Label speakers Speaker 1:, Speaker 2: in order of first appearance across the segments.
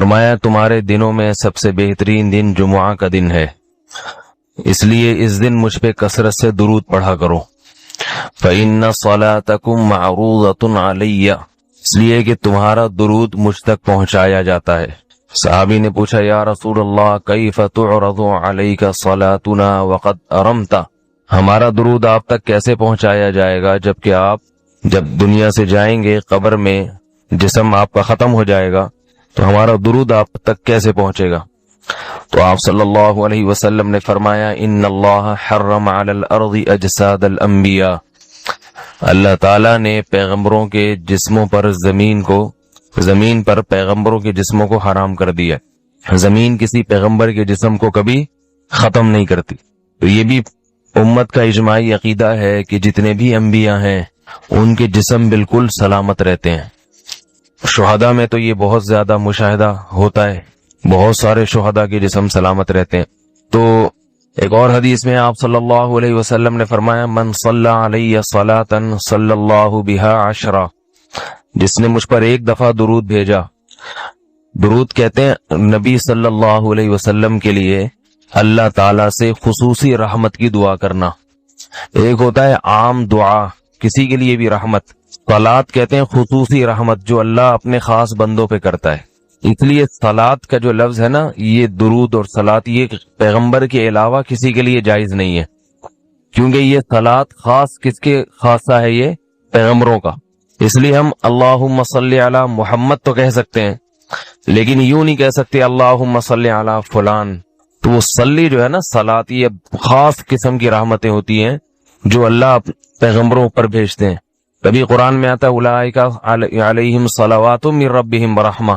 Speaker 1: फरमाया तुम्हारे दिनों में सबसे बेहतरीन दिन जुमुआ का दिन है, इसलिए इस दिन मुझ पे कसरत से दुरूद पढ़ा करो। फ़इन्न सलातकुम मअरूज़तुन अलैया, इसलिए कि तुम्हारा दुरूद मुझ तक पहुंचाया जाता है। सहाबी ने पूछा, या रसूल अल्लाह कैफ़ तुअरज़ु अलैका सलातुना वक़द अरमता, हमारा दुरूद आप तक कैसे पहुंचाया जाएगा जबकि आप जब दुनिया से जाएंगे, कब्र में जिस्म आपका खत्म हो जाएगा, तो हमारा दुरूद आप तक कैसे पहुंचेगा। तो आप सल्लल्लाहु अलैहि वसल्लम ने फरमाया, इन्नल्लाह हर्रम अलल अर्ज़ि अजसादल अंबिया, अल्लाह ताला ने पैगंबरों के जिस्मों पर जमीन पर पैगंबरों के जिस्मों को हराम कर दिया। जमीन किसी पैगंबर के जिस्म को कभी खत्म नहीं करती। तो ये भी उम्मत का इजमाई अकीदा है कि जितने भी अंबिया हैं उनके जिस्म बिल्कुल सलामत रहते हैं। शुहदा में तो ये बहुत ज्यादा मुशाहिदा होता है, बहुत सारे शुहदा के जिस्म सलामत रहते हैं। तो एक और हदीस में आप सल्लल्लाहु अलैहि वसल्लम ने फरमाया, मन सल्ला अलैया सलातन सल्लल्लाहु बिहा अशरा, जिसने मुझ पर एक दफा दुरूद भेजा। दुरूद कहते हैं नबी सल्लल्लाहु अलैहि वसल्लम के लिए अल्लाह ताला से खुसूसी रहमत की दुआ करना। एक होता है आम दुआ, किसी के लिए भी रहमत। सलात कहते हैं खुसूसी रहमत जो अल्लाह अपने खास बंदों पे करता है। इसलिए सलात का जो लफ्ज है ना, ये दुरूद और सलात ये पैगंबर के अलावा किसी के लिए जायज नहीं है, क्योंकि ये सलात खास किसके खासा है, ये पैगंबरों का। इसलिए हम अल्लाहुम्मा सल्ली अला मुहम्मद तो कह सकते हैं, लेकिन यूं नहीं कह सकते अल्लाहुम्मा सल्ली अला फुलान। तो वो सल्ली जो है ना, सलात, ये खास किस्म की रहमतें होती हैं जो अल्लाह पैगंबरों पर भेजते हैं। कभी कुरान में आता है उलाइका अलैहिम सलावातुम मिर रब्बिहिम रहमा,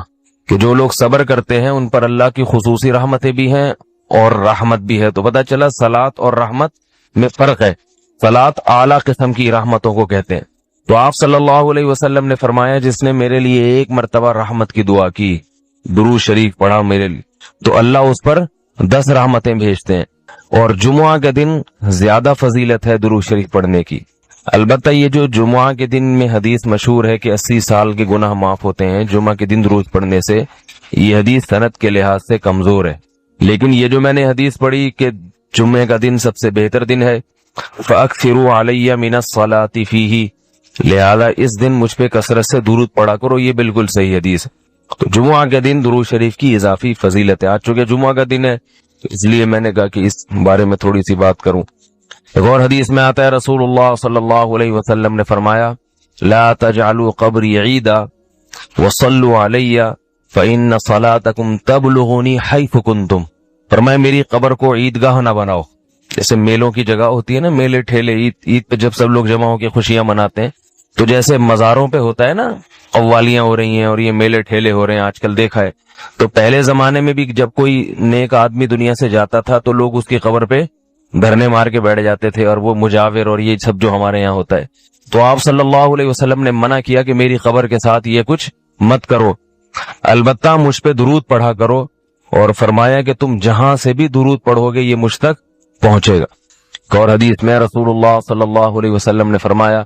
Speaker 1: कि जो लोग सब्र करते हैं उन पर अल्लाह की खुसूसी रहमतें भी हैं और रहमत भी है। तो पता चला सलात और रहमत में फर्क है। सलात आला किस्म की रहमतों को कहते हैं। तो आप सल्लल्लाहु अलैहि वसल्लम ने फरमाया, जिसने मेरे लिए एक मर्तबा रहमत की दुआ की, दुरूद शरीफ पढ़ा मेरे लिए, तो अल्लाह उस पर 10 रहमतें भेजते हैं। और जुमुआ के दिन ज्यादा फजीलत है दुरूद शरीफ पढ़ने की। अलबत्ता ये जो जुमुआ के दिन में हदीस मशहूर है कि 80 साल के गुनाह माफ होते हैं जुमा के दिन दुरूद पढ़ने से, ये हदीस सनद के लिहाज से कमजोर है। लेकिन ये जो मैंने हदीस पढ़ी कि जुम्मे का दिन सबसे बेहतर दिन है, फअक्सिरू अलैया मिनस सलाति फीही, लिहाजा इस दिन मुझ पे कसरत से दुरूद पढ़ा करो, ये बिल्कुल सही हदीस है। तो जुमुआ के दिन दुरूद शरीफ की इजाफी फजीलत है। आज चूंकि जुमुआ का दिन है तो इसलिए मैंने कहा कि इस बारे में थोड़ी सी बात करूं। एक और हदीस में आता है रसूलुल्लाह सल्लल्लाहु अलैहि वसल्लम ने फरमाया, ला तजअलू कब्री ईदा वसल्लु अलैया फइन्न सलातकुम तबलुगुनी हैथु कुंतुम, फरमाया मेरी कब्र को ईदगाह ना बनाओ। जैसे मेलों की जगह होती है ना, मेले ठेले, ईद पे जब सब लोग जमा होकर खुशियां मनाते हैं, तो जैसे मजारों पे होता है ना, कव्वालियां हो रही हैं और ये मेले ठेले हो रहे हैं, आजकल देखा है। तो पहले जमाने में भी जब कोई नेक आदमी दुनिया से जाता था तो लोग उसकी कब्र पे धरने मार के बैठ जाते थे, और वो मुजाविर और ये सब जो हमारे यहाँ होता है। तो आप सल्लल्लाहु अलैहि वसल्लम ने मना किया कि मेरी कब्र के साथ ये कुछ मत करो, अलबत्ता मुझ पे दुरूद पढ़ा करो। और फरमाया कि तुम जहां से भी दुरूद पढ़ोगे ये मुझ तक पहुंचेगा। और हदीस में रसूलुल्लाह सल्लल्लाहु अलैहि वसल्लम ने फरमाया,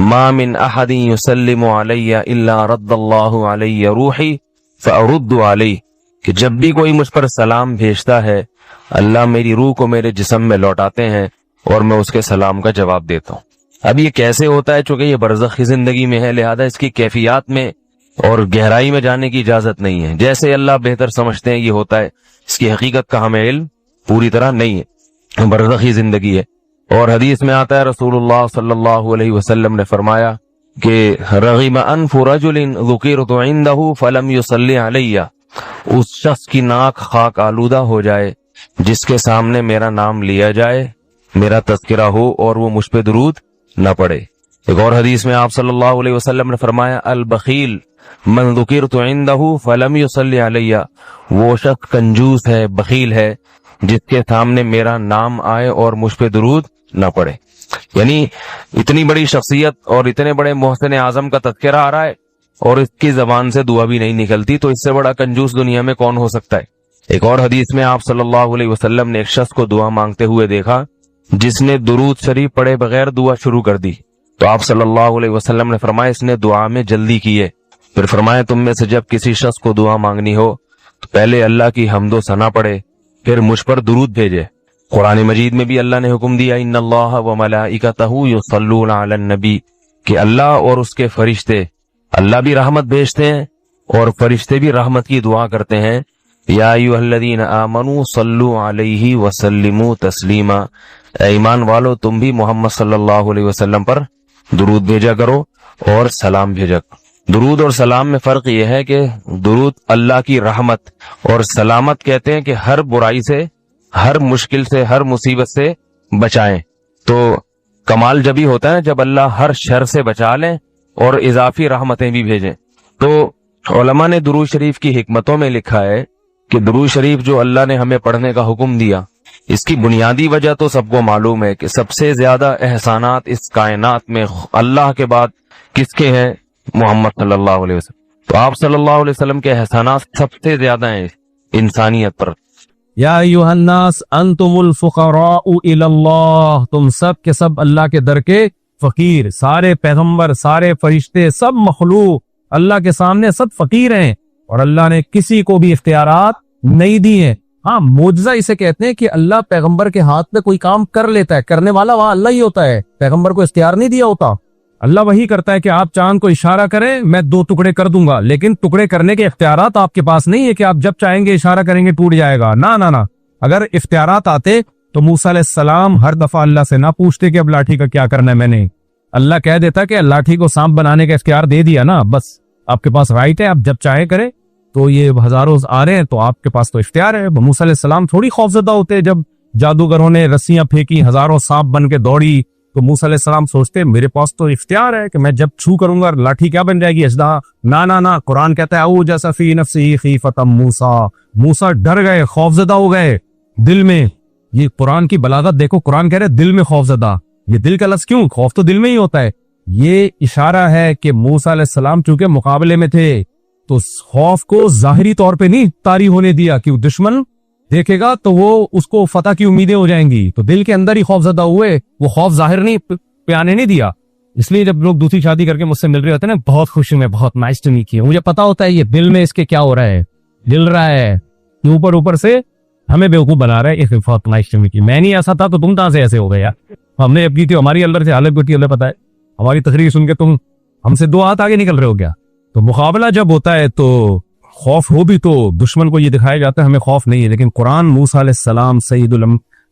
Speaker 1: मा मिन अहदिन युसल्लिमु अलैया इल्ला रद्दल्लाहु अलैया रूही फअरुद्दु अलैहि, कि जब भी कोई मुझ पर सलाम भेजता है अल्लाह मेरी रूह को मेरे जिस्म में लौटाते हैं और मैं उसके सलाम का जवाब देता हूँ। अब ये कैसे होता है, चूंकि ये बरज़खी जिंदगी में है, लिहाजा इसकी कैफियत में और गहराई में जाने की इजाजत नहीं है। जैसे अल्लाह बेहतर समझते हैं ये होता है, इसकी हकीकत का हमें इल्म पूरी तरह नहीं है, बरज़खी जिंदगी है। और हदीस में आता है रसूलुल्लाह सल्लल्लाहु अलैहि वसल्लम ने फरमाया कि रग़िम अनफु रजुलिन ज़ुकिरतु इंदहु फलम युसल्ली अलैया, उस शख्स की नाक खाक आलूदा हो जाए जिसके सामने मेरा नाम लिया जाए, मेरा तज़किरा हो और वो मुझ पे दुरूद न पड़े। एक और हदीस में आप सल्लल्लाहु अलैहि वसल्लम ने फरमाया, अल बखील मन ज़ुकिरतु इंदहु फलम युसल्ली अलैया, वो शख्स कंजूस है, बखील है जिसके सामने मेरा नाम आए और मुझ पे दुरूद न पड़े। यानी इतनी बड़ी शख्सियत और इतने बड़े मोहसिन आजम का तज़किरा आ रहा है और इसकी जबान से दुआ भी नहीं निकलती, तो इससे बड़ा कंजूस दुनिया में कौन हो सकता है। एक और हदीस में आप सल्लल्लाहु अलैहि वसल्लम ने एक शख्स को दुआ मांगते हुए देखा जिसने दुरूद शरीफ पढ़े बगैर दुआ शुरू कर दी। तो आप सल्लल्लाहु अलैहि वसल्लम ने फरमाया इसने दुआ में जल्दी की है। फिर फरमाया तुम में से जब किसी शख्स को दुआ मांगनी हो तो पहले अल्लाह की हम्दो सना पढ़े, फिर मुझ पर दुरूद भेजे। कुरान मजीद में भी अल्लाह ने हुक्म दिया, इन्नल्लाह व मलाइकतहु युसल्लूना अलन नबी, कि अल्लाह और उसके फरिश्ते, अल्लाह भी रहमत भेजते हैं और फरिश्ते भी रहमत की दुआ करते हैं। या अय्युहल्लज़ीना आमनू सल्लू अलैहि वसल्लिमू तस्लीमा, ईमान वालो तुम भी मोहम्मद सल्लल्लाहु अलैहि वसल्लम पर दुरूद भेजा करो और सलाम भेजा करो। दुरूद और सलाम में फर्क यह है कि दुरूद अल्लाह की रहमत और सलामत कहते हैं कि हर बुराई से, हर मुश्किल से, हर मुसीबत से बचाएं। तो कमाल जब ही होता है जब अल्लाह हर शर से बचा लें और इजाफी रहमतें भी भेजें। तो उलमा ने दुरूद शरीफ की हिकमतों में लिखा है कि दुरूद शरीफ जो अल्लाह ने हमें पढ़ने का हुक्म दिया, इसकी बुनियादी वजह तो सबको मालूम है कि सबसे ज्यादा एहसानात इस कायनात में अल्लाह के बाद किसके हैं? मोहम्मद सल्लल्लाहु अलैहि वसल्लम। तो आप सल्लल्लाहु अलैहि वसल्लम के एहसानात सबसे ज्यादा हैं इंसानियत पर।
Speaker 2: या अय्युहन्नास अंतुमुल फुक़राउ इलल्लाह, तुम सब के सब अल्लाह के दर के फकीर, सारे पैगंबर, सारे फरिश्ते, सब मखलूक अल्लाह के सामने सब फकीर हैं और अल्लाह ने किसी को भी इख्तियारात नहीं दिए। हाँ, मोजज़ा इसे कहते हैं कि अल्लाह पैगंबर के हाथ में कोई काम कर लेता है, करने वाला वहां अल्लाह ही होता है, पैगंबर को इख्तियार नहीं दिया होता। अल्लाह वही करता है कि आप चांद को इशारा करें, मैं 2 टुकड़े कर दूंगा, लेकिन टुकड़े करने के इख्तियारात आपके पास नहीं है कि आप जब चाहेंगे इशारा करेंगे टूट जाएगा। ना ना ना, अगर इख्तियारात आते तो मूसा अलैहिस्सलाम हर दफा अल्लाह से ना पूछते कि अब लाठी का क्या करना है। मैंने अल्लाह कह देता कि लाठी को सांप बनाने का इख्तियार दे दिया ना, बस आपके पास राइट है, आप जब चाहे करें। तो ये हजारों आ रहे हैं तो आपके पास तो इख्तियार है। मूसा अलैहिस्सलाम थोड़ी खौफजदा होते जब जादूगरों ने रस्सियां फेंकी, हजारों सांप बन के दौड़ी, तो मूसा अलैहिस्सलाम सोचते मेरे पास तो इख्तियार है कि मैं जब छू करूंगा लाठी क्या बन जाएगी, अजदा। ना ना ना, कुरान कहता है औ जैसा फी नफ्सी खीफतम मूसा, मूसा डर गए, खौफजदा हो गए दिल में। ये कुरान की बलागत देखो, कुरान कह रहे दिल में खौफजदा। ये दिल का लफ्ज क्यों? खौफ तो दिल में ही होता है। ये इशारा है कि मूसा अलैहिस्सलाम चूंकि मुकाबले में थे तो खौफ को जाहिरी तौर पे नहीं तारी होने दिया कि दुश्मन देखेगा तो वो उसको फतह की उम्मीदें हो जाएंगी, तो दिल के अंदर ही खौफजदा हुए, वो खौफ जाहिर नहीं पे आने नहीं दिया। इसलिए जब लोग दूसरी शादी करके मुझसे मिल रहे होते हैं ना, बहुत खुशी में, बहुत नाइस टू मीट यू, मुझे पता होता है ये दिल में इसके क्या हो रहा है, दिल रहा है कि ऊपर ऊपर से हमें बेवकूफ बना रहा है। ये बहुत नाइस टू मीट यू, मैं नहीं ऐसा था तो तुम कहां से ऐसे हो गए यार। हमने अब की थी हमारी अंदर से हालत होती है, पता है हमारी तकरीर सुन के तुम हमसे 2 हाथ आगे निकल रहे हो क्या। तो मुकाबला जब होता है तो खौफ हो भी तो दुश्मन को ये दिखाया जाता है हमें खौफ नहीं है, लेकिन कुरान मूसा अलैहिस्सलाम सैयदुल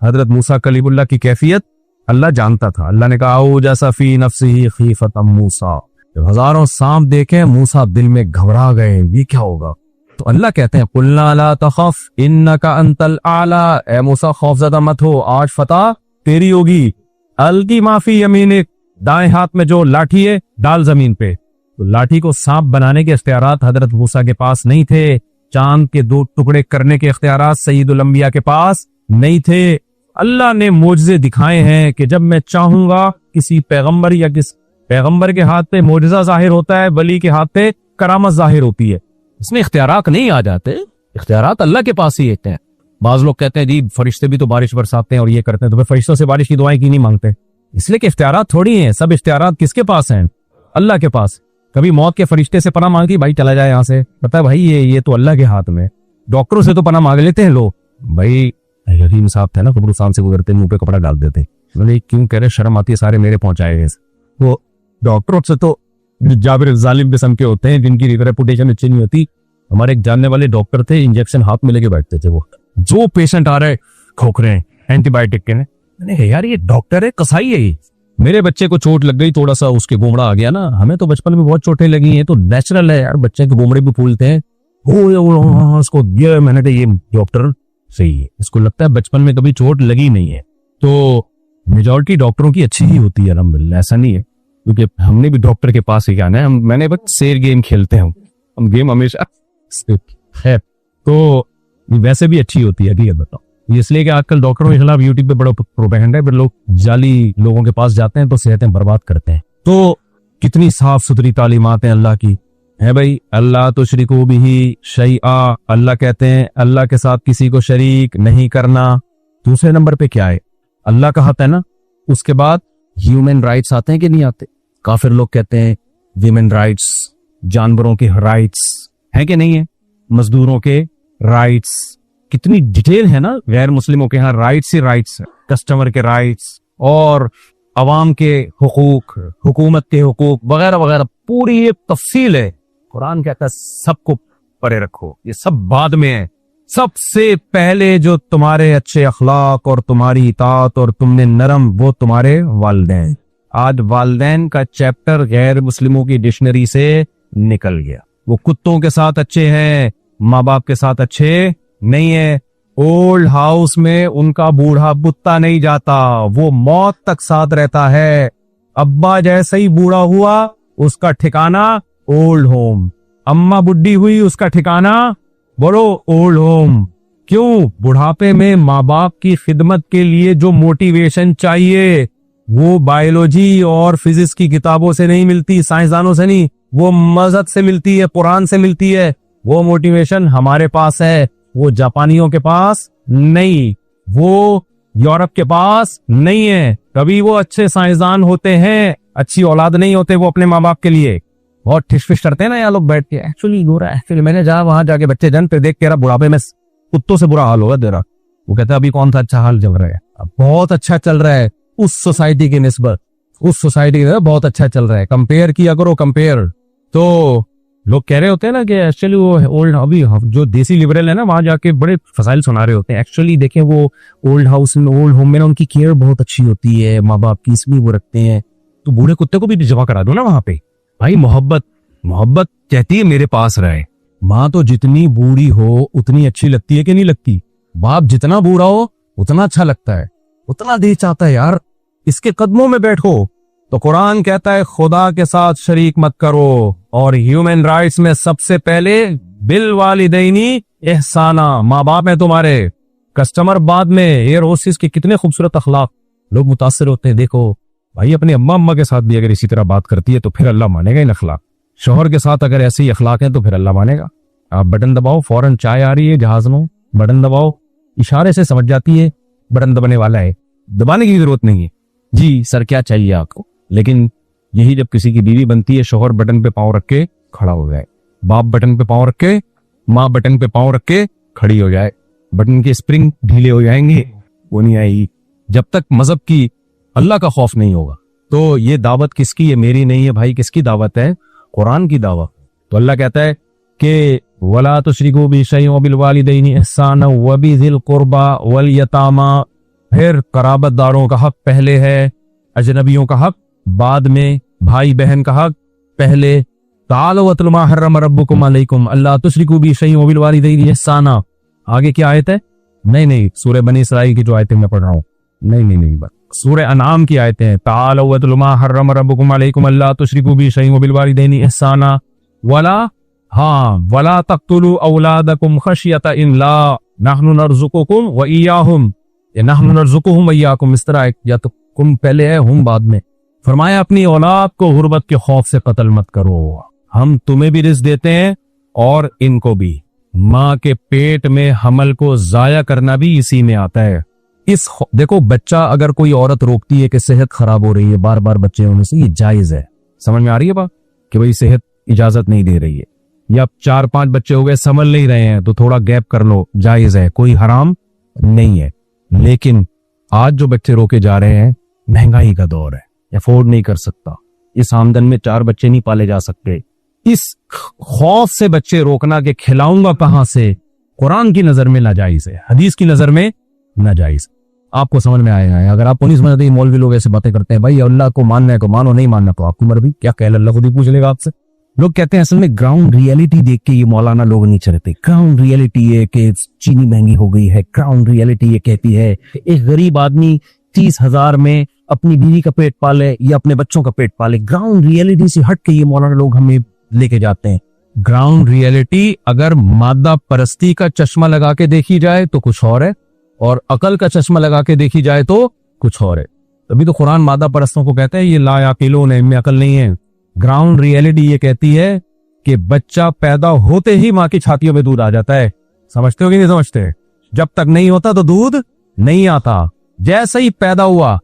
Speaker 2: हजरत मूसा कलीमुल्लाह की कैफियत अल्लाह जानता था। अल्लाह ने कहा औ जैसा फी नफ्सिही खीफतम मूसा, जब हजारों सांप देखे मूसा दिल में घबरा गए, ये क्या होगा। तो अल्लाह कहते हैं कुल्ना ला तखफ इन्नका अंतल आला, ए मूसा खौफजदा मत हो, आज फतह तेरी होगी। अलकी माफी यमीनिक, दाएं हाथ में जो लाठी है डाल जमीन पे। तो लाठी को सांप बनाने के इख्तियारात हजरत मूसा के पास नहीं थे, चांद के 2 टुकड़े करने के इख्तियारात सय्यदुल अंबिया के पास नहीं थे। अल्लाह ने मोजज़े दिखाए हैं कि जब मैं चाहूंगा किसी पैगंबर या किस पैगंबर के हाथ पे मोजज़ा जाहिर होता है, वली के हाथ पे करामत जाहिर होती है। इसमें इख्तियारात नहीं आ जाते, इख्तियारात अल्लाह के पास ही होते हैं। बाज लोग कहते हैं जी फरिश्ते भी तो बारिश बरसाते हैं और ये करते हैं, तो फिर फरिश्तों से बारिश की दुआएं क्यों नहीं मांगते? इसलिए कि इख्तियारात थोड़ी हैं, सब इख्तियारात किसके पास हैं? अल्लाह के पास। कभी मौत के फरिश्ते से पनाह मांगी, भाई चला जाए यहाँ से, पता है भाई ये तो अल्लाह के हाथ में। डॉक्टरों से तो पनाह मांग लेते हैं लोग, भाई हकीम साहब थे ना कब्रिस्तान से गुजरते मुंह पे कपड़ा डाल देते, मतलब क्यों कह रहे, शर्म आती है, सारे मेरे पहुंचाए गए। वो डॉक्टरों से तो जाबिर जालिम किस्म के होते हैं जिनकी रेपुटेशन अच्छी नहीं होती। हमारे एक जानने वाले डॉक्टर थे, इंजेक्शन हाथ में लेके बैठते थे, वो जो पेशेंट आ रहा है खोखरे हैं एंटीबायोटिक के, मैंने यार ये डॉक्टर है कसाई है ये। मेरे बच्चे को चोट लग गई, थोड़ा सा उसके गोमड़ा आ गया ना, हमें तो बचपन में बहुत चोटें लगी हैं, तो नेचुरल है यार, बच्चे के गोमड़े भी फूलते हैं। उसको ये मैंने कहा ये डॉक्टर सही है, इसको लगता है बचपन में कभी चोट लगी नहीं है। तो मेजॉरिटी डॉक्टरों की अच्छी ही होती है अल्हम्दुलिल्लाह, ऐसा नहीं है, क्योंकि हमने भी डॉक्टर के पास ही आना है। मैंने बस शेर गेम खेलते हैं हम गेम हमेशा है, तो वैसे भी अच्छी होती है। ठीक है बताओ, इसलिए कि आजकल डॉक्टरों के खिलाफ यूट्यूब पे बड़ा प्रोपेगेंडा है, फिर लोग जाली लोगों के पास जाते हैं तो सेहतें बर्बाद करते हैं। तो कितनी साफ सुथरी तालीमात हैं अल्लाह की, है भाई। अल्लाह तो शरीको बिही शैआ, अल्लाह कहते हैं अल्लाह के साथ किसी को शरीक नहीं करना। दूसरे नंबर पे क्या है, अल्लाह का हक है ना, उसके बाद ह्यूमन राइट्स आते हैं कि नहीं आते। काफिर लोग कहते हैं विमेन राइट्स, जानवरों के राइट्स है कि नहीं है, मजदूरों के राइट्स, कितनी डिटेल है ना। गैर मुस्लिमों के यहाँ राइट्स ही राइट्स है, कस्टमर के राइट्स और अवाम के हुकूक, हुकूमत के हुकूक वगैरह वगैरह, पूरी एक तफसील है। कुरान कहता है सबको परे रखो, ये सब बाद में है। सबसे पहले जो तुम्हारे अच्छे अखलाक और तुम्हारी इताअत और तुमने नरम, वो तुम्हारे वालिदैन। आज वालिदैन का चैप्टर गैर मुस्लिमों की डिक्शनरी से निकल गया। वो कुत्तों के साथ अच्छे हैं, माँ बाप के साथ अच्छे नहीं है। ओल्ड हाउस में उनका बूढ़ा बुत्ता नहीं जाता, वो मौत तक साथ रहता है। अब्बा जैसे ही बूढ़ा हुआ उसका ठिकाना ओल्ड होम, अम्मा बुढ़ी हुई उसका ठिकाना बोलो ओल्ड होम। क्यों? बुढ़ापे में माँ बाप की खिदमत के लिए जो मोटिवेशन चाहिए वो बायोलॉजी और फिजिक्स की किताबों से नहीं मिलती, साइंसदानों से नहीं, वो मजहब से मिलती है, कुरान से मिलती है। वो मोटिवेशन हमारे पास है, वो जापानियों के पास नहीं, वो यूरोप के पास नहीं है। कभी वो अच्छे साइंसदान होते हैं, अच्छी औलाद नहीं होते वो अपने माँ बाप के लिए। बहुत ठिश करते हैं ना यार लोग बैठ के, एक्चुअली गोरा एक्चुअली मैंने जहाँ वहां जाके बच्चे जन पे देख के रहा बुढ़ापे में कुत्तों से बुरा हाल होगा तेरा। वो कहता है अभी कौन सा अच्छा हाल चल रहा है? अब बहुत अच्छा चल रहा है उस सोसाइटी की निस्बत, उस सोसाइटी की बहुत अच्छा चल रहा है। कंपेयर किया करो, कंपेयर। तो लोग कह रहे होते हैं ना कि एक्चुअली वो ओल्ड, अभी जो देसी लिबरल है ना वहां जाके बड़े फसाइल सुना रहे होते हैं। एक्चुअली देखें वो ओल्ड हाउस में, ओल्ड होम में ना उनकी केयर बहुत अच्छी होती है, माँ बाप की, इसलिए वो रखते हैं। तो बूढ़े कुत्ते को भी जमा करा दो ना वहां पे। भाई मोहब्बत मोहब्बत कहती है मेरे पास रहे। माँ तो जितनी बूढ़ी हो उतनी अच्छी लगती है कि नहीं लगती? बाप जितना बूढ़ा हो उतना अच्छा लगता है, उतना दिल चाहता है यार इसके कदमों में बैठो। तो कुरान कहता है खुदा के साथ शरीक मत करो। और ह्यूमन राइट्स में सबसे पहले बिल वालिदैनी एहसाना, माँ बाप है तुम्हारे, कस्टमर बाद में। एयर होस्टेस के कितने खूबसूरत अखलाक, लोग मुतासिर होते हैं। देखो भाई अपने अम्मा के साथ भी अगर इसी तरह बात करती है तो फिर अल्लाह मानेगा इन अखलाक। शोहर के साथ अगर ऐसे ही अखलाक हैं तो फिर अल्लाह मानेगा। आप बटन दबाओ, फौरन चाय आ रही है जहाज में, बटन दबाओ, इशारे से समझ जाती है बटन दबाने वाला है, दबाने की जरूरत नहीं है। जी सर क्या चाहिए आपको? लेकिन यही जब किसी की बीवी बनती है, शोहर बटन पे पांव रख के खड़ा हो जाए, बाप बटन पे पांव रख के, माँ बटन पे पांव रख के खड़ी हो जाए, बटन के स्प्रिंग ढीले हो जाएंगे, वो नहीं आएगी जब तक मजहब की, अल्लाह का खौफ नहीं होगा। तो ये दावत किसकी है? मेरी नहीं है भाई, किसकी दावत है? कुरान की दावत। तो अल्लाह कहता है कि वला तुशरिकू बिशैइन बिल वालिदैनि इहसाना व बिज़िल कुर्बा वल यतामा। फिर कराबतदारों का हक पहले है, अजनबियों का हक बाद में, भाई बहन का हक पहले। तालो वतलु मा हर्रम रब्बुकुम अलैकुम अल्ला तुशरिकू बिशैइन बिल वालिदैनि इहसाना। आगे क्या आयत है? नहीं, सूरह बनी इसराइल की जो आयतें मैं पढ़ रहा हूँ, नहीं, सूरह अनाम की आयतें हैं। तालो वतलु मा हर्रम रब्बुकुम अलैकुम अल्ला तुशरिकू बिशैइन बिल वालिदैनि इहसाना वला तक़्तुलू औलादकुम खशियता इम्लाक़ नहनु नर्ज़ुकुकुम व इय्याहुम, या नहनु नर्ज़ुकुहुम व इय्याकुम, इस तरह या तो कुम पहले है हम बाद में। फरमाया अपनी औलाद को गुर्बत के खौफ से कत्ल मत करो, हम तुम्हें भी रिज़्क़ देते हैं और इनको भी। माँ के पेट में हमल को जाया करना भी इसी में आता है। देखो बच्चा, अगर कोई औरत रोकती है कि सेहत खराब हो रही है बार बार बच्चे होने से, ये जायज है। समझ में आ रही है बात कि भाई सेहत इजाजत नहीं दे रही है, या 4-5 बच्चे हो गए संभल नहीं रहे हैं तो थोड़ा गैप कर लो, जायज है, कोई हराम नहीं है। लेकिन आज जो बच्चे रोके जा रहे हैं, महंगाई का दौर है, अफोर्ड नहीं कर सकता, इस आमदन में 4 बच्चे नहीं पाले जा सकते, इस खौफ से बच्चे रोकना कि खिलाऊंगा कहां से, कुरान की नजर में नाजायज है, हदीस की नजर में नाजायज। आपको समझ में आएगा। अगर आपको नहीं समझ आती, मौलवी लोग ऐसे बातें करते हैं, भाई अल्लाह को मानना है को मानो, नहीं मानना तो आपकी मर्जी, क्या कह अल्लाह खुद ही पूछ लेगा आपसे। लोग कहते हैं असल में ग्राउंड रियलिटी देख के ये मौलाना लोग नहीं चलते। ग्राउंड रियलिटी है कि चीनी महंगी हो गई है, ग्राउंड रियलिटी ये कहती है एक गरीब आदमी 30,000 में अपनी बीवी का पेट पाले या अपने बच्चों का पेट पाले। ग्राउंड रियलिटी से हट के ये मौलाना लोग हमें लेके जाते हैं। ग्राउंड रियलिटी अगर मादा परस्ती का चश्मा लगा के देखी जाए तो कुछ और है, और अकल का चश्मा लगा के देखी जाए तो कुछ और है। तभी तो कुरान मादा परस्तों को कहता है ये ला याकिलून, इनमें अकल नहीं है। ग्राउंड रियलिटी ये कहती है कि बच्चा पैदा होते ही माँ की छातियों में दूध आ जाता है। समझते हो कि नहीं समझते? जब तक नहीं होता तो दूध नहीं आता। जैसे ही पैदा हुआ,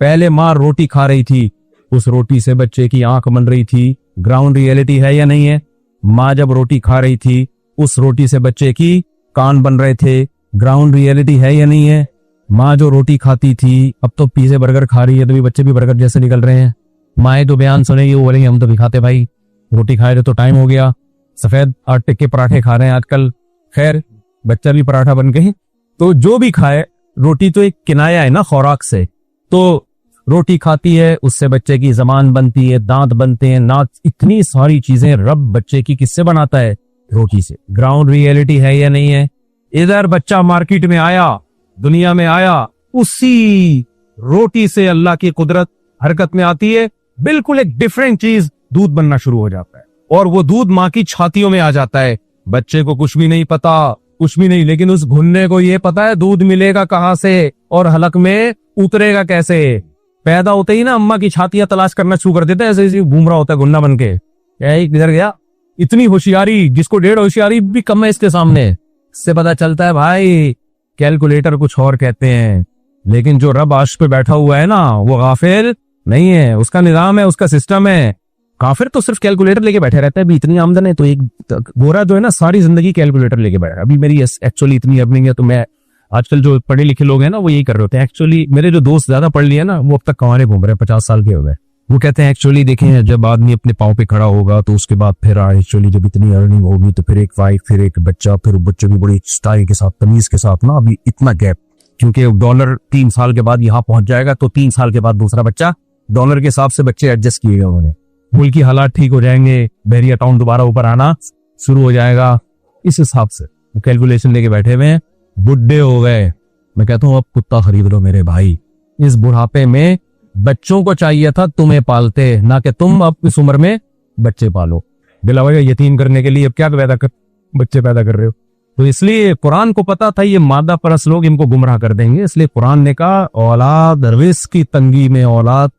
Speaker 2: पहले माँ रोटी खा रही थी, उस रोटी से बच्चे की आंख बन रही थी। ग्राउंड रियलिटी है या नहीं है? माँ जब रोटी खा रही थी, उस रोटी से बच्चे की कान बन रहे थे। ग्राउंड रियलिटी है या नहीं है? माँ जो रोटी खाती थी अब तो पिज़्ज़ा बर्गर खा रही है, तो भी बच्चे भी बर्गर जैसे निकल रहे हैं। माएँ तो बयान सुनेगी वो बोलेंगे हम तो भी खाते भाई, रोटी खाए रहे तो टाइम हो गया। सफेद आटे के पराठे खा रहे हैं आजकल, खैर बच्चा भी पराठा बन गए। तो जो भी खाए, रोटी तो एक किनाया है ना खुराक से। तो रोटी खाती है, उससे बच्चे की जबान बनती है, दांत बनते हैं, नाक, इतनी सारी चीजें रब बच्चे की किससे बनाता है? रोटी से। ग्राउंड रियलिटी है या नहीं है? इधर बच्चा मार्केट में आया, दुनिया में आया, उसी रोटी से अल्लाह की कुदरत हरकत में आती है। बिल्कुल एक डिफरेंट चीज दूध बनना शुरू हो जाता है, और वो दूध माँ की छातियों में आ जाता है। बच्चे को कुछ भी नहीं पता, कुछ भी नहीं, लेकिन उस भुन्ने को ये पता है दूध मिलेगा कहां से और हलक में उतरेगा कैसे। पैदा होते ही ना अम्मा की छातियां तलाश करना शुरू कर देता है, ऐसे ऐसे घूम रहा होता है गुन्ना बन के, किधर गया। इतनी होशियारी, जिसको 1.5 होशियारी भी कम है इसके सामने। इससे पता चलता है भाई कैलकुलेटर कुछ और कहते हैं, लेकिन जो रब अर्श पे बैठा हुआ है ना वो गाफिल नहीं है, उसका निजाम है, उसका सिस्टम है। काफिर तो सिर्फ कैलकुलेटर लेके बैठे रहता है, अभी इतनी आमदन है तो एक गोरा जो है ना सारी जिंदगी कैलकुलेटर लेके बैठा है। अभी मेरी एक्चुअली इतनी अर्निंग है, तो मैं आजकल जो पढ़े लिखे लोग हैं ना वो यही कर रहे होते हैं। एक्चुअली मेरे जो दोस्त ज्यादा पढ़ लिए ना वो अब तक कमाने घूम रहे हैं, 50 साल के हो गए। वो कहते हैं एक्चुअली देखें जब आदमी अपने पाँव पे खड़ा होगा तो उसके बाद फिर एक्चुअली जब इतनी अर्निंग होगी तो फिर एक वाइफ, फिर एक बच्चा, फिर बच्चे भी बड़ी स्टाइल के साथ, तमीज के साथ ना। अभी इतना गैप, क्योंकि डॉलर 3 साल के बाद यहाँ पहुंच जाएगा तो 3 साल के बाद दूसरा बच्चा, डॉलर के हिसाब से बच्चे एडजस्ट किए गए उन्होंने। मुल्क की हालात ठीक हो जाएंगे, बहरी अकाउंट दोबारा ऊपर आना शुरू हो जाएगा। इस हिसाब से वो कैलकुलेशन लेके बैठे हुए हैं, बुढ़े हो गए। मैं कहता हूँ अब कुत्ता खरीद लो मेरे भाई। इस बुढ़ापे में बच्चों को चाहिए था तुम्हें पालते, ना कि तुम अब इस उम्र में बच्चे पालो। दिलावा यतीम करने के लिए अब क्या बच्चे पैदा कर रहे हो। तो इसलिए कुरान को पता था ये मादा परस लोग इनको गुमराह कर देंगे, इसलिए कुरान ने कहा औलाद, रिस्क की तंगी में औलाद।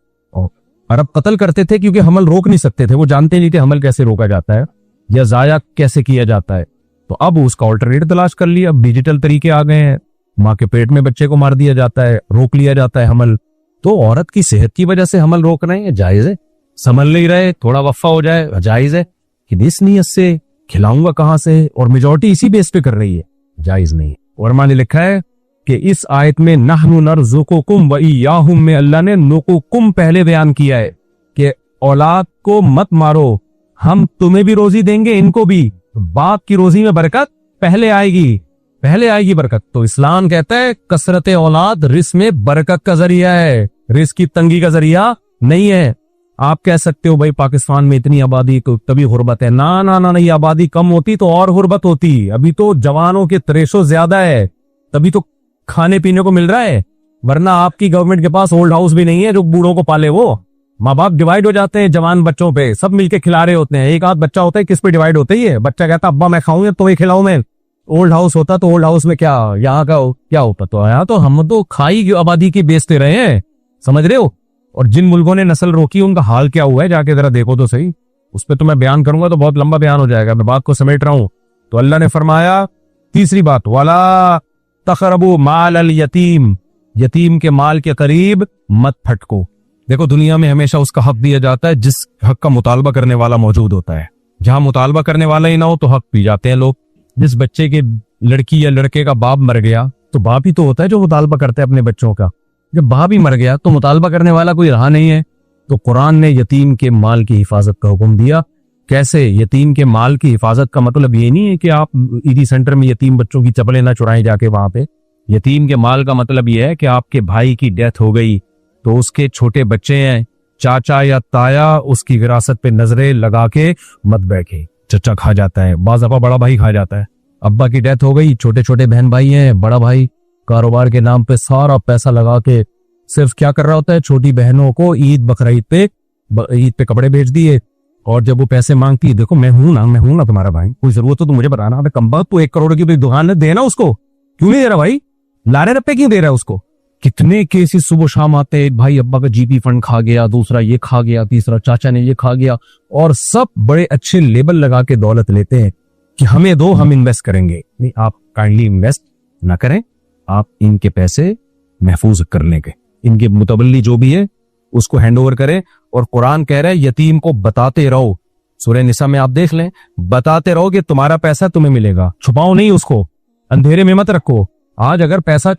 Speaker 2: अरब कत्ल करते थे क्योंकि हमल रोक नहीं सकते थे, वो जानते नहीं थे हमल कैसे रोका जाता है या जाया कैसे किया जाता है। तो अब उसका ऑल्टरनेट तलाश कर लिया, अब डिजिटल तरीके आ गए हैं, माँ के पेट में बच्चे को मार दिया जाता है, रोक लिया जाता है हमल। तो औरत की सेहत की वजह से हमल रोक रहे हैं, जायज है। संभल नहीं रहे, थोड़ा वफा हो जाए, जायज है। कि इस नीयत से खिलाऊंगा कहां से, और मेजोरिटी इसी बेस पे कर रही है, जायज नहीं है। वर्मा ने लिखा है कि इस आयत में नहनु नरज़ुकुकुम व इय्याहुम में अल्लाह ने नुकुकुम पहले बयान किया है कि औलाद को मत मारो, हम तुम्हें भी रोजी देंगे, इनको भी। बाप की रोजी में बरकत पहले आएगी बरकत। तो इस्लाम कहता है कसरत औलाद रिस्क में बरकत का जरिया है, रिस्क की तंगी का जरिया नहीं है। आप कह सकते हो भाई पाकिस्तान में इतनी आबादी तो तभी गुर्बत है। ना ना ना, ये आबादी कम होती तो और गुर्बत होती। अभी तो जवानों के त्रेशो ज्यादा है, तभी तो खाने पीने को मिल रहा है। वरना आपकी गवर्नमेंट के पास ओल्ड हाउस भी नहीं है जो बूढ़ों को पाले। वो माँ बाप डिवाइड हो जाते हैं जवान बच्चों पे, सब मिलके खिला रहे होते हैं। एक आध बच्चा होता है किस पे डिवाइड होता ही है, बच्चा कहता अब्बा मैं खाऊं तो ये खिलाऊं मैं। ओल्ड हाउस होता तो ओल्ड हाउस में क्या यहाँ का क्या होता, तो यहाँ तो हम तो खाई आबादी की बेचते रहे हैं, समझ रहे हो। और जिन मुल्कों ने नस्ल रोकी उनका हाल क्या हुआ है जाके जरा देखो तो सही। उस पर तो मैं बयान करूंगा तो बहुत लंबा बयान हो जाएगा, मैं बात को समेट रहा हूं। तो अल्लाह ने फरमाया तीसरी बात, वाला तक़रबू माल अल यतीम, यतीम के माल के करीब मत फटको। देखो दुनिया में हमेशा उसका हक दिया जाता है जिस हक का मुतालबा करने वाला मौजूद होता है। जहां मुतालबा करने वाला ही ना हो तो हक पी जाते हैं लोग। जिस बच्चे के लड़की या लड़के का बाप मर गया तो बाप ही तो होता है जो मुतालबा करता है अपने बच्चों का। जब बाप ही मर गया तो मुतालबा करने वाला कोई रहा नहीं है। तो कुरान ने यतीम के माल की हिफाजत का हुक्म दिया। कैसे? यतीम के माल की हिफाजत का मतलब ये नहीं है कि आप ईदी सेंटर में यतीम बच्चों की चप्पलें ना चुराएं जाके वहां पे। यतीम के माल का मतलब यह है कि आपके भाई की डेथ हो गई तो उसके छोटे बच्चे हैं, चाचा या ताया उसकी विरासत पे नजरें लगा के मत बैठे। चचा खा जाता है, बाज़ दफा बड़ा भाई खा जाता है। अब्बा की डेथ हो गई, छोटे छोटे बहन भाई हैं, बड़ा भाई कारोबार के नाम पे सारा पैसा लगा के सिर्फ क्या कर रहा होता है, छोटी बहनों को ईद बकरीद पे कपड़े बेच दिए। और जब वो पैसे मांगती है, देखो मैं हूं ना तुम्हारा भाई, कोई जरूरत हो तो मुझे बताना। अबे कम्बख्त, तू 1 करोड़ की दुकान देना उसको, क्यों नहीं दे रहा भाई? लारे रप्पे क्यों दे रहा है उसको? कितने केसेस सुबह शाम आते हैं, भाई अब्बा का जीपी फंड खा गया, दूसरा ये खा गया, तीसरा चाचा ने ये खा गया। और सब बड़े अच्छे लेबल लगा के दौलत लेते हैं कि हमें दो, हम इन्वेस्ट करेंगे। नहीं, आप काइंडली इन्वेस्ट ना करें, आप इनके पैसे महफूज कर लेंगे, इनके मुतबल्ली जो भी है उसको हैंड ओवर करें। और कुरान कह रहा है यतीम को बताते रहो, सूरह निसा में आप देख लें, बताते रहो कि तुम्हारा पैसा तुम्हें मिलेगा, छुपाओ नहीं उसको। अंधेरे में मत रखो। आज अगर पैसा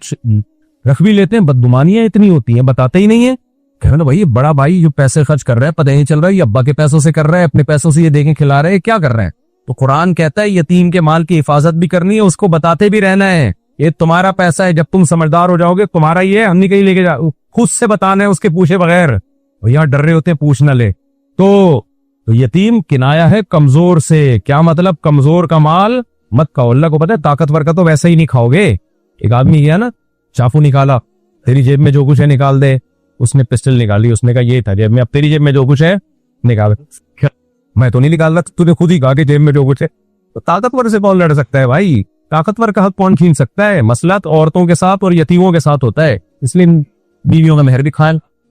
Speaker 2: रख भी लेते हैं, बदगुमानियां इतनी होती हैं, बताते ही नहीं है। कह रहे भाई, ये बड़ा भाई जो पैसे खर्च कर रहा है, पता नहीं चल रहा है ये अब्बा के पैसों से कर रहा है, अपने पैसों से ये देखें खिला रहे हैं, क्या कर रहे हैं। तो कुरान कहता है यतीम के माल की हिफाजत भी करनी है, उसको बताते भी रहना है, ये तुम्हारा पैसा है, जब तुम समझदार हो जाओगे तुम्हारा ही है, हम नहीं कहीं लेके जाओ, खुद से बताना है उसके पूछे बगैर। यहाँ डर रहे होते हैं पूछ न ले। तो यतीम किनाया है कमजोर से। क्या मतलब? कमजोर का माल मत खाओ। अल्लाह को पता है ताकतवर का तो वैसे ही नहीं खाओगे। एक आदमी गया ना, चाकू निकाला, तेरी जेब में जो कुछ है निकाल दे। उसने पिस्टल निकाली, उसने कहा ये था जेब में, अब तेरी जेब में जो कुछ है निकाल। मैं तो नहीं निकाल रहा, तूने खुद ही कहा कि जेब में जो कुछ है। तो ताकतवर से कौन लड़ सकता है भाई? ताकतवर का हक कौन छीन सकता है? मसला तो औरतों के साथ और यतीमों के साथ होता है, इसलिए बीवियों का मेहर भी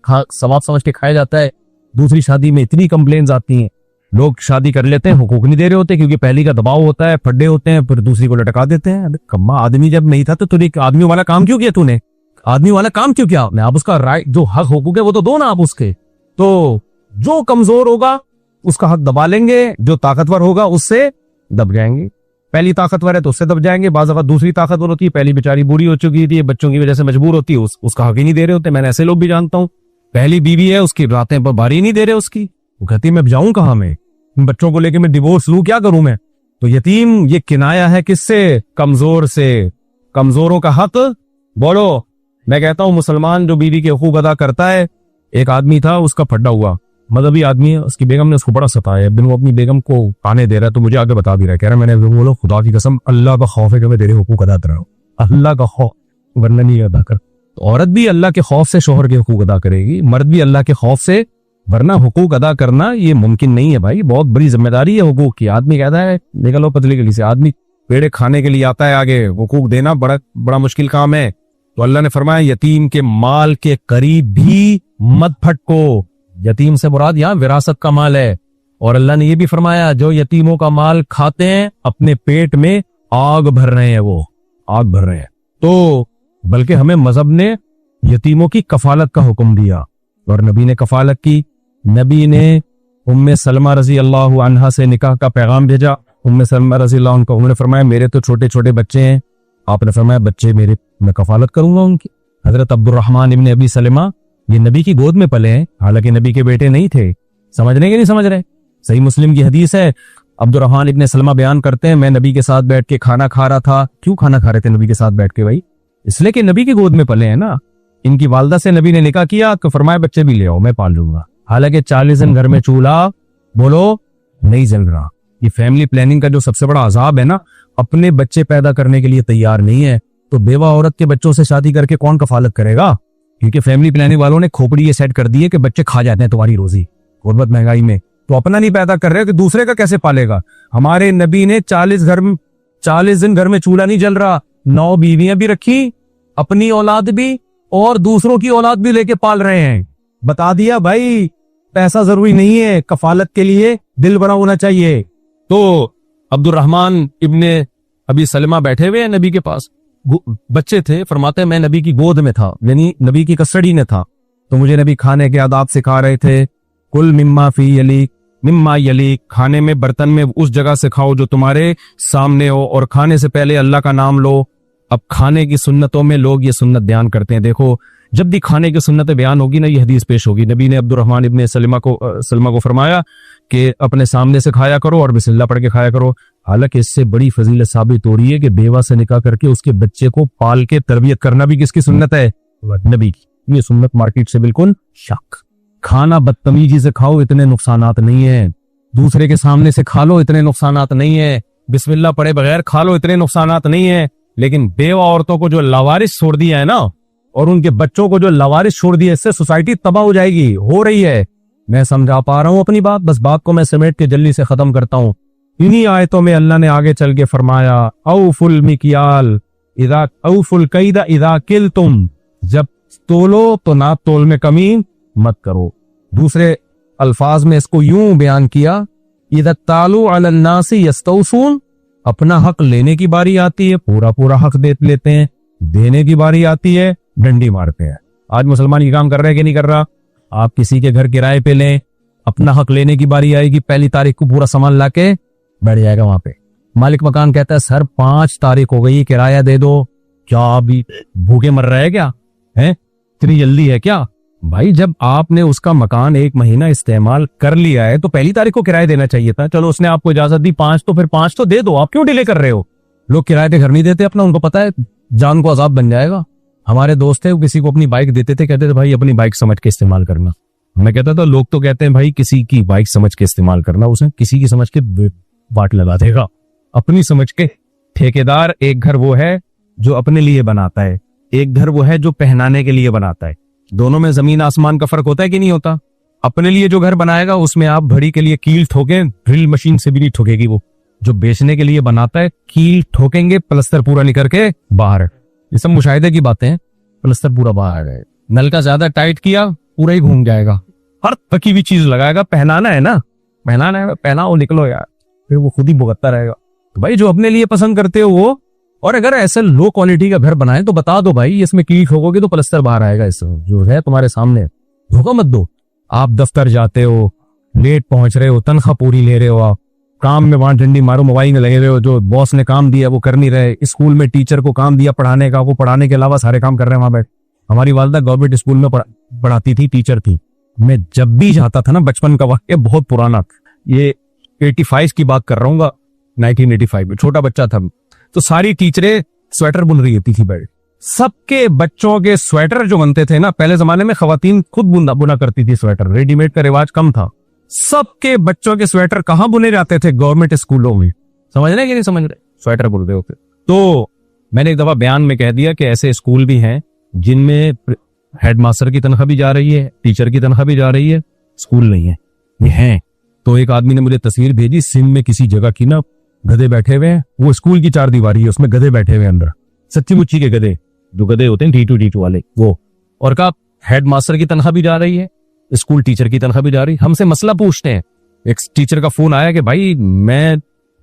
Speaker 2: सवाब समझ के खाया जाता है। दूसरी शादी में इतनी कंप्लेंट्स आती हैं, लोग शादी कर लेते हैं, हुकूक नहीं दे रहे होते क्योंकि पहली का दबाव होता है, फड्डे होते हैं, फिर दूसरी को लटका देते हैं। अरे कम्मा, आदमी जब नहीं था तो तूने आदमी वाला काम क्यों किया? तूने आदमी वाला काम क्यों किया? आप उसका राइट, जो हक हुकूक है वो तो दो ना आप उसके। तो जो कमजोर होगा उसका हक दबा लेंगे, जो ताकतवर होगा उससे दब जाएंगे। पहली ताकतवर है तो उससे दब जाएंगे। बाज़ अवत दूसरी ताकतवर होती है, पहली बेचारी बूढ़ी हो चुकी थी, बच्चों की वजह से मजबूर होती है, उसका हक ही नहीं दे रहे होते। मैंने ऐसे लोग भी जानता हूँ, पहली बीवी है उसकी रातें पर बारी नहीं दे रहे उसकी, वो कहती है मैं जाऊं कहां, मैं बच्चों को लेके मैं डिवोर्स लूं, क्या करूं मैं। तो यतीम ये किनाया है किससे? कमजोर से। कमजोरों का हक बोलो। मैं कहता हूं मुसलमान जो बीवी के हुकूक अदा करता है, एक आदमी था उसका फड्डा हुआ, मजहबी आदमी है, उसकी बेगम ने उसको बड़ा सताया, बिन वो अपनी बेगम को खाने दे रहा है, तो मुझे आगे बता भी रहा है, कह रहा मैंने बोलो खुदा की कसम अल्लाह का खौफ है कि मैं तेरे हुकूक अदा कर रहा हूँ, अल्लाह का खौफ, वरना नहीं अदा कर। तो औरत भी अल्लाह के खौफ से शोहर के हुकूक अदा करेगी, मर्द भी अल्लाह के खौफ से, वरना हुकूक अदा करना ये मुमकिन नहीं है भाई, बहुत बड़ी जिम्मेदारी है हुकूक की। आदमी कहता है निकलो पतली गली से, आदमी पेड़े खाने के लिए आता है, आगे हुकूक देना बड़ा मुश्किल काम है। तो अल्लाह ने फरमाया यतीम के माल के करीब भी मत फटको। यतीम से मुराद यहाँ विरासत का माल है। और अल्लाह ने यह भी फरमाया जो यतीमों का माल खाते हैं अपने पेट में आग भर रहे हैं, वो आग भर रहे हैं। तो बल्कि हमें मजहब ने यतीमों की कफालत का हुक्म दिया और नबी ने कफालत की। नबी ने उम्मे सलमा रजी अल्लाह अन्हा से निकाह का पैगाम भेजा। उम्मे सलमा रजी अल्लाह उनको, उन्होंने फरमाया मेरे तो छोटे छोटे बच्चे हैं, आपने फरमाया बच्चे मेरे, मैं कफालत करूंगा उनकी। हजरत अब्दुर्रहमान इब्ने अबी सलमा ये नबी की गोद में पले हैं, हालांकि नबी के बेटे नहीं थे। समझ रहे कि नहीं समझ रहे? सही मुस्लिम की हदीस है, अब्दुर्रहमान इब्ने सलमा बयान करते हैं मैं नबी के साथ बैठ के खाना खा रहा था। क्यों खाना खा रहे थे नबी के साथ बैठ के भाई? इसलिए कि नबी की गोद में पले हैं ना। इनकी वालदा से नबी ने निकाह किया तो फरमाया बच्चे भी ले आओ, मैं पाल लूंगा। हालांकि 40 दिन घर में चूल्हा बोलो नहीं जल रहा। ये फैमिली प्लानिंग का जो सबसे बड़ा अजाब है ना, अपने बच्चे पैदा करने के लिए तैयार नहीं है तो बेवा औरत के बच्चों से शादी करके कौन कफालत करेगा? क्योंकि फैमिली प्लानिंग वालों ने खोपड़ी ये सेट कर दी है कि बच्चे खा जाते हैं तुम्हारी रोजी, गुर्बत महंगाई में, तो अपना नहीं पैदा कर रहे हो कि दूसरे का कैसे पालेगा। हमारे नबी ने 40 दिन घर में चूल्हा नहीं जल रहा, 9 बीवियां भी रखी, अपनी औलाद भी और दूसरों की औलाद भी लेके पाल रहे हैं। बता दिया भाई पैसा जरूरी नहीं है, कफालत के लिए दिल बड़ा होना चाहिए। तो अब्दुर्रहमान इब्ने अबी सलमा बैठे हुए हैं नबी के पास, बच्चे थे, फरमाते मैं नबी की गोद में था, यानी नबी की कस्टडी में था, तो मुझे नबी खाने के आदाब सिखा रहे थे। कुल मिम्मा फी यलीक, मिम्मा यलीक, खाने में बर्तन में उस जगह से खाओ जो तुम्हारे सामने हो, और खाने से पहले अल्लाह का नाम लो। अब खाने की सुन्नतों में लोग ये सुन्नत बयान करते हैं, देखो जब भी खाने की सुन्नतें बयान होगी ना, ये हदीस पेश होगी। नबी ने अब्दुर्रहमान इब्ने सलमा को फरमाया कि अपने सामने से खाया करो और बिस्मिल्लाह पढ़ के खाया करो। हालांकि इससे बड़ी फजीलत साबित हो रही है कि बेवा से निकाह करके उसके बच्चे को पाल के तरबियत करना भी किसकी सुन्नत है? नबी की। ये सुन्नत मार्केट से बिल्कुल शक। खाना बदतमीजी से खाओ इतने नुकसानात नहीं है, दूसरे के सामने से खा लो इतने नुकसानात नहीं है, बिस्मिल्लाह पढ़े बगैर खा लो इतने नुकसानात नहीं है। लेकिन बेवा औरतों को जो लावारिस छोड़ दिया है ना, और उनके बच्चों को जो लावारिस छोड़ दिया, इससे सोसाइटी तबाह हो जाएगी, हो रही है। मैं समझा पा रहा हूं अपनी बात, बस बात को मैं समेट के जल्दी से खत्म करता हूं। इन्हीं आयतों में अल्लाह ने आगे चल के फरमाया औफुल मिकियाल इदा औफुल कैदा इदा किल तुम, जब तोलो तो नाप तोल में कमी मत करो। दूसरे अल्फाज में इसको यूं बयान किया इदा तालू अलन नासी यस्तौसून, अपना हक लेने की बारी आती है पूरा पूरा हक दे लेते हैं, देने की बारी आती है डंडी मारते हैं। आज मुसलमान ये काम कर रहे हैं कि नहीं कर रहा? आप किसी के घर किराए पे लें, अपना हक लेने की बारी आएगी, पहली तारीख को पूरा सामान लाके बैठ जाएगा वहां पे, मालिक मकान कहता है सर 5 तारीख हो गई, किराया दे दो। क्या अभी भूखे मर रहे हैं क्या? है इतनी जल्दी है क्या? भाई जब आपने उसका मकान 1 महीना इस्तेमाल कर लिया है तो पहली तारीख को किराया देना चाहिए था। चलो उसने आपको इजाजत दी 5, तो फिर 5 तो दे दो, आप क्यों डिले कर रहे हो? लोग किराए पे घर नहीं देते अपना, उनको पता है जान को अजाब बन जाएगा। हमारे दोस्त थे, वो किसी को अपनी बाइक देते थे, कहते थे भाई अपनी बाइक समझ के इस्तेमाल करना। मैं कहता था लोग तो कहते हैं भाई किसी की बाइक समझ के इस्तेमाल करना, उसे किसी की समझ के वाट लगा देगा, अपनी समझ के। ठेकेदार एक घर वो है जो अपने लिए बनाता है, एक घर वो है जो पहनाने के लिए बनाता है। दोनों में जमीन आसमान का फर्क होता है कि नहीं होता? अपने लिए जो घर बनाएगा उसमें आप भड़ी के लिए कील ठोके, ड्रिल मशीन से भी नहीं ठोकेगी वो। जो बेचने के लिए बनाता है कील ठोकेंगे, प्लस्तर पूरा निकल के बाहर। ये सब मुशाहिदे की बातें हैं। प्लस्तर पूरा बाहर है, नलका ज्यादा टाइट किया पूरा ही घूम जाएगा, हर थकी हुई चीज लगाएगा। पहनाना है ना, पहनाना है, पहनाओ निकलो यार, फिर वो खुद ही भुगतता रहेगा। तो भाई जो अपने लिए पसंद करते हो वो, और अगर ऐसा लो क्वालिटी का घर बनाए तो बता दो भाई इसमें कील ठोकोगे तो प्लस्तर बाहर आएगा। इस जो है तुम्हारे सामने, धोखा मत दो। आप दफ्तर जाते हो, लेट पहुंच रहे हो, तनख्वाह पूरी ले रहे हो, आप काम में वहां डंडी मारो, मोबाइल में लगे रहे हो, जो बॉस ने काम दिया वो कर नहीं रहे। स्कूल में टीचर को काम दिया पढ़ाने का, वो पढ़ाने के अलावा सारे काम कर रहे हैं वहां बैठ। हमारी वालदा गवर्नमेंट स्कूल में पढ़ाती थी, टीचर थी। मैं जब भी जाता था ना, बचपन का वाक्य बहुत पुराना, ये 85 की बात कर रहा हूँ, 1985 में छोटा बच्चा था, तो सारी टीचरें स्वेटर बुन रही थी बैठ। सबके बच्चों के स्वेटर जो बनते थे ना, पहले जमाने में खवातीन खुद बुना करती थी स्वेटर, रेडीमेड का रिवाज कम था। सबके बच्चों के स्वेटर कहाँ बुने जाते थे? गवर्नमेंट स्कूलों में। समझ रहे कि नहीं समझ रहे? स्वेटर बुन रहे होते। तो मैंने एक दफा बयान में कह दिया कि ऐसे स्कूल भी हैं जिनमें हेडमास्टर की तनख्वाह भी जा रही है, टीचर की तनख्वाह भी जा रही है, स्कूल नहीं है, ये हैं। तो एक आदमी ने मुझे तस्वीर भेजी, सिंध में किसी जगह की ना गधे बैठे हुए हैं, वो स्कूल की 4 दीवारी है, उसमें गधे बैठे हुए अंदर, सच्ची मुच्ची के गधे, जो गधे होते हैं D2 वाले वो। और कहा हेडमास्टर की तनख्वाह भी जा रही है, स्कूल टीचर की तनख्वाह भी जा रही है। हमसे मसला पूछते हैं। एक टीचर का फोन आया कि भाई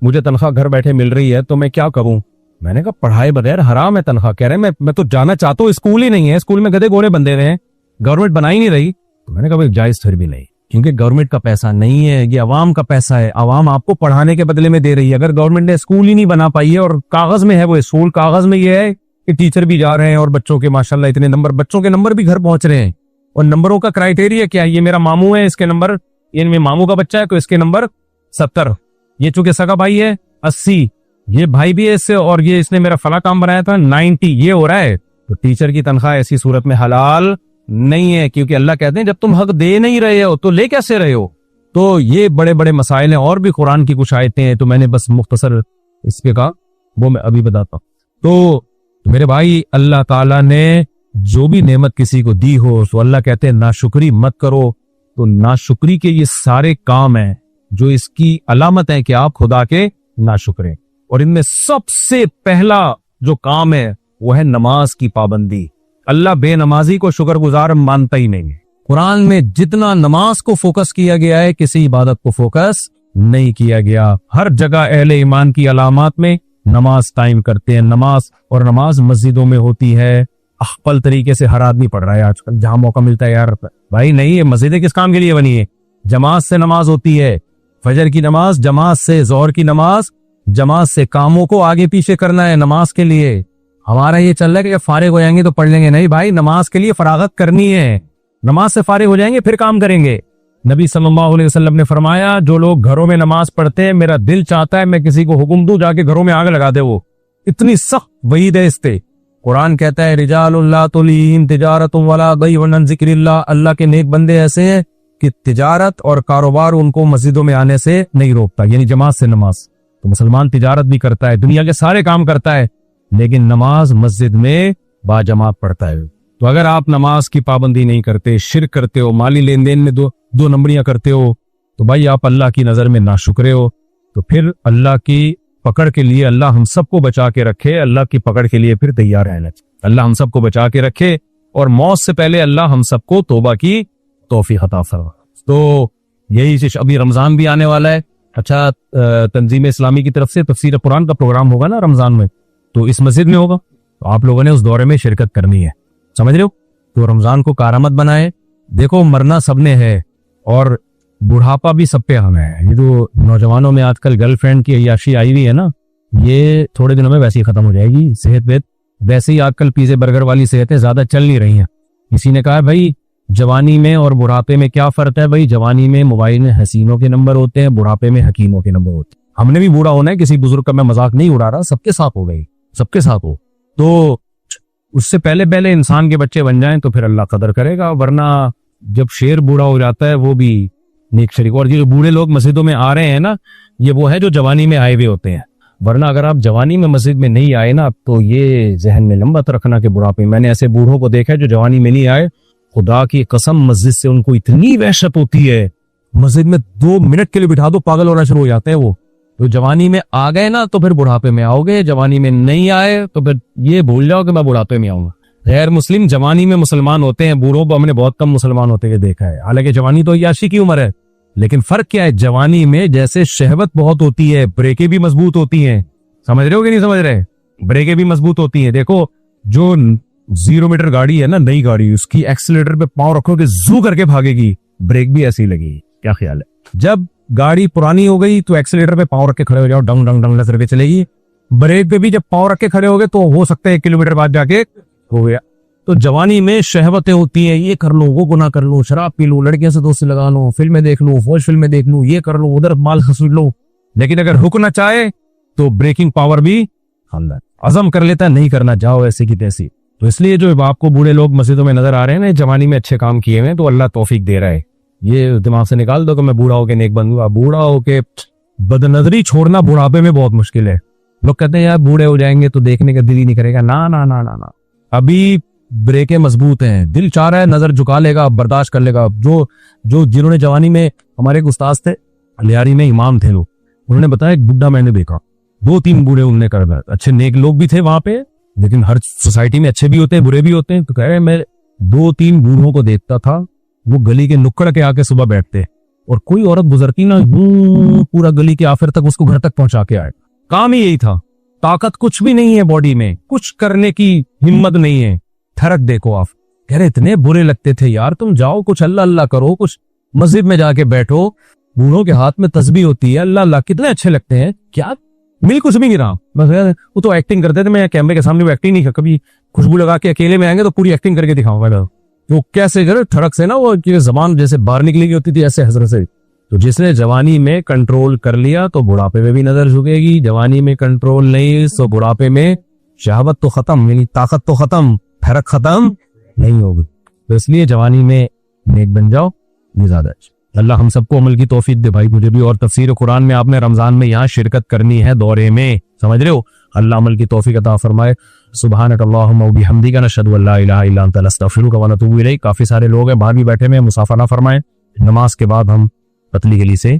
Speaker 2: मुझे तनख्वाह घर बैठे मिल रही है तो मैं क्या करूं? मैंने कहा पढ़ाई बगैर हराम है तनख्वाह। कह रहे हैं मैं तो जाना चाहता हूँ, स्कूल ही नहीं है, स्कूल में गधे घोड़े बंधे रहे हैं, गवर्नमेंट बना ही नहीं रही। तो मैंने कहा भाई जायज फिर भी नहीं, क्योंकि गवर्नमेंट का पैसा नहीं है, ये अवाम का पैसा है, अवाम आपको पढ़ाने के बदले में दे रही है। अगर गवर्नमेंट ने स्कूल ही नहीं बना पाई है, और कागज में है वो स्कूल, कागज में ये है कि टीचर भी जा रहे हैं और बच्चों के माशाल्लाह इतने नंबर, बच्चों के नंबर भी घर पहुंच रहे हैं। और नंबरों का क्राइटेरिया क्या है? ये मेरा मामू है, इसके नंबर, ये मेरे मामू का बच्चा है तो इसके नंबर 70, ये चूंकि सगा भाई है 80, ये भाई भी है इससे, और ये इसने मेरा फला काम बनाया था 90, ये हो रहा है। तो टीचर की तनख्वाह ऐसी सूरत में हलाल नहीं है, क्योंकि अल्लाह कहते हैं जब तुम हक दे नहीं रहे हो तो ले कैसे रहे हो? तो ये बड़े बड़े मसाइल हैं, और भी कुरान की कुछ आयतें हैं, तो मैंने बस मुख्तसर इस पे कहा, वो मैं अभी बताता हूँ। तो मेरे भाई अल्लाह ताला ने जो भी नेमत किसी को दी हो तो अल्लाह कहते हैं नाशुक्री मत करो। तो नाशुक्री के ये सारे काम हैं जो इसकी अलामत है कि आप खुदा के नाशुक्र हैं, और इनमें सबसे पहला जो काम है वो है नमाज की पाबंदी। अल्लाह बेनमाजी को शुक्रगुजार मानता ही नहीं है। कुरान में जितना नमाज को फोकस किया गया है, किसी इबादत को फोकस नहीं किया गया। हर जगह अहले ईमान की अलामत में नमाज टाइम करते हैं, नमाज, और नमाज मस्जिदों में होती है। अखपल तरीके से हर आदमी पढ़ रहा है आजकल, जहां मौका मिलता है यार। भाई नहीं, ये मस्जिदें किस काम के लिए बनी है? जमात से नमाज होती है, फजर की नमाज जमात से, जोहर की नमाज जमात से। कामों को आगे पीछे करना है नमाज के लिए। हमारा ये चल रहा है कि फारिग हो जाएंगे तो पढ़ लेंगे, नहीं भाई, नमाज के लिए फरागत करनी है। नमाज से फारिग हो जाएंगे फिर काम करेंगे। नबी सल्लल्लाहु अलैहि वसल्लम ने फरमाया जो लोग घरों में नमाज पढ़ते हैं, मेरा दिल चाहता है मैं किसी को हुक्म दूं जाके घरों में आग लगा दे। वो इतनी सख्त वईद है इस पे। कुरान कहता है रिजालुल्लाह तुलीहिम तिजारतुम वला बैउन अन जिक्रिल्लाह, अल्लाह के नेक बंदे ऐसे हैं कि तिजारत और कारोबार उनको मस्जिदों में आने से नहीं रोकता, यानी जमात से नमाज। तो मुसलमान तिजारत भी करता है, दुनिया के सारे काम करता है, लेकिन नमाज मस्जिद में बाजमात पढ़ता है। तो अगर आप नमाज की पाबंदी नहीं करते, शिर्क करते हो, माली लेन देन में दो नंबरियां करते हो, तो भाई आप अल्लाह की नजर में नाशुक्रे हो। तो फिर अल्लाह की पकड़ के लिए अल्लाह हम सबको बचा के रखे, अल्लाह की पकड़ के लिए फिर तैयार रहना चाहिए। अल्लाह हम सबको बचा के रखे, और मौत से पहले अल्लाह हम सबको तौबा की तौफीक अता फरमाए। तो यही चीज, अभी रमजान भी आने वाला है। अच्छा, तंजीम इस्लामी की तरफ से तफसीर कुरान का प्रोग्राम होगा ना रमजान में, तो इस मस्जिद में होगा, तो आप लोगों ने उस दौरे में शिरकत करनी है, समझ रहे हो? तो रमजान को कारामत बनाए। देखो मरना सबने है, और बुढ़ापा भी सब पे हमें है। ये जो नौजवानों में आजकल गर्लफ्रेंड की अय्याशी आई हुई है ना, ये थोड़े दिनों में वैसे ही खत्म हो जाएगी। सेहत वेत वैसे ही आजकल पिज़्ज़ा बर्गर वाली सेहतें ज्यादा चल नहीं रही हैं। किसी ने कहा भाई जवानी में और बुढ़ापे में क्या फर्क है? भाई जवानी में मोबाइल में हसीनों के नंबर होते हैं, बुढ़ापे में हकीमों के नंबर होते हैं। हमने भी बूढ़ा होना है, किसी बुजुर्ग का मैं मजाक नहीं उड़ा रहा, सबके साथ हो गई, सबके साथ हो। तो उससे पहले पहले इंसान के बच्चे बन जाएं तो फिर अल्लाह कदर करेगा, वरना जब शेर बूढ़ा हो जाता है वो भी नेक शरीक। और ये जो बूढ़े लोग मस्जिदों में आ रहे हैं ना, ये वो है जो जवानी में आए हुए होते हैं, वरना अगर आप जवानी में मस्जिद में नहीं आए ना तो ये जहन में लंबत रखना कि बुढ़ापे। मैंने ऐसे बूढ़ों को देखा है जो जवानी में नहीं आए, खुदा की कसम मस्जिद से उनको इतनी वहशत होती है, मस्जिद में 2 मिनट के लिए बिठा दो पागल होना शुरू हो जाते हैं वो। तो जवानी में आ गए ना तो फिर बुढ़ापे में आओगे, जवानी में नहीं आए तो फिर ये भूल जाओ कि मैं बुढ़ापे में आऊंगा। गैर मुस्लिम जवानी में मुसलमान होते हैं, बूढ़ों को हमने बहुत कम मुसलमान होते हुए देखा है। हालांकि जवानी तो याशी की उम्र है, लेकिन फर्क क्या है, जवानी में जैसे शहवत बहुत होती है, ब्रेकें भी मजबूत होती हैं। समझ रहे हो कि नहीं समझ रहे? ब्रेकें भी मजबूत होती हैं। देखो जो 0 मीटर गाड़ी है ना, नई गाड़ी, उसकी एक्सीलेटर पे पांव रखोगे जू करके भागेगी, ब्रेक भी ऐसी लगेगी। क्या ख्याल है? जब गाड़ी पुरानी हो गई तो एक्सीलेटर पे पांव रख के खड़े हो जाओ, डंग डंग डंग करके चलेगी। ब्रेक पे भी जब पांव रख के खड़े हो गए तो हो सकता है 1 किलोमीटर बाद जाके हो गया। तो जवानी में शहवतें होती हैं, ये कर लो, वो गुनाह कर लो, शराब पी लो, लड़कियों से दोस्ती लगा लो, फिल्में देख लो, फौज फिल्में देख लो, ये कर लो, उधर माल खसूट लो। लेकिन अगर रुकना चाहे तो ब्रेकिंग पावर भी अंदर अज़म कर लेता है, नहीं करना, जाओ ऐसे की तैसी। तो इसलिए जो आपको बूढ़े लोग मस्जिदों में नजर आ रहे हैं ना, जवानी में अच्छे काम किए हुए, तो अल्लाह तौफीक दे रहा है। ये दिमाग से निकाल दो कि मैं बूढ़ा होके नेक बनूंगा। बूढ़ा होके बदनजरी छोड़ना बुढ़ापे में बहुत मुश्किल है। लोग कहते हैं यार बूढ़े हो जाएंगे तो देखने का दिल ही नहीं करेगा। ना ना ना ना ना, अभी ब्रेकें मजबूत हैं, दिल चाह रहा है नजर झुका लेगा, बर्दाश्त कर लेगा। जो जिन्होंने जवानी में, हमारे एक उस्ताद थे लियारी में, इमाम थे लोग, उन्होंने बताया एक बुढ़ा मैंने देखा, 2-3 बूढ़े उन्होंने कर दिया, अच्छे नेक लोग भी थे वहां पे, लेकिन हर सोसाइटी में अच्छे भी होते हैं बुरे भी होते हैं। तो कह रहे मैं 2-3 बूढ़ों को देखता था, वो गली के नुक्कड़ के आके सुबह बैठते और कोई औरत गुजरती ना, पूरा गली के आखिर तक उसको घर तक पहुंचा के आए। काम ही यही था। ताकत कुछ भी नहीं है बॉडी में, कुछ करने की हिम्मत नहीं है। फर्क देखो आप। कह रहे इतने बुरे लगते थे यार, तुम जाओ कुछ अल्लाह अल्लाह करो, कुछ मस्जिद में जाके बैठो, बूढ़ों के हाथ में तस्बीह होती है, अल्लाह अल्लाह, कितने अच्छे लगते हैं। क्या मिल कुछ भी नहीं रहा, बस यार वो तो एक्टिंग करते थे। मैं कैमरे के सामने वो एक्टिंग नहीं, कभी खुशबू लगा के अकेले में आएंगे तो पूरी एक्टिंग करके दिखाऊंगा। तो कैसे करे ठड़क से ना वो जबान जैसे बाहर निकली होती थी ऐसे हजरत से। तो जिसने जवानी में कंट्रोल कर लिया तो बुढ़ापे में भी नजर झुकेगी, जवानी में कंट्रोल नहीं तो बुढ़ापे में शहावत तो खत्म, यानी ताकत तो खत्म, फर्क खत्म नहीं होगी। तो इसलिए जवानी में नेक बन जाओ, ये ज्यादा अच्छा। अल्लाह हम सबको अमल की तौफीक दे भाई, मुझे भी। और तफसीर कुरान में आपने रमजान में यहाँ शिरकत करनी है दौरे में, समझ रहे हो? अल्लाह अमल की तौफीक अता फरमाए। सुब्हानक अल्लाहुम्मा व बिहम्दिका नशहदु अल्ला इलाहा इल्ला अंता नस्तगफिरुका व नतूबु इलैक। काफी सारे लोग हैं बाहर भी बैठे में, मुसाफा ना फरमाएं। नमाज के बाद हम पतली गली से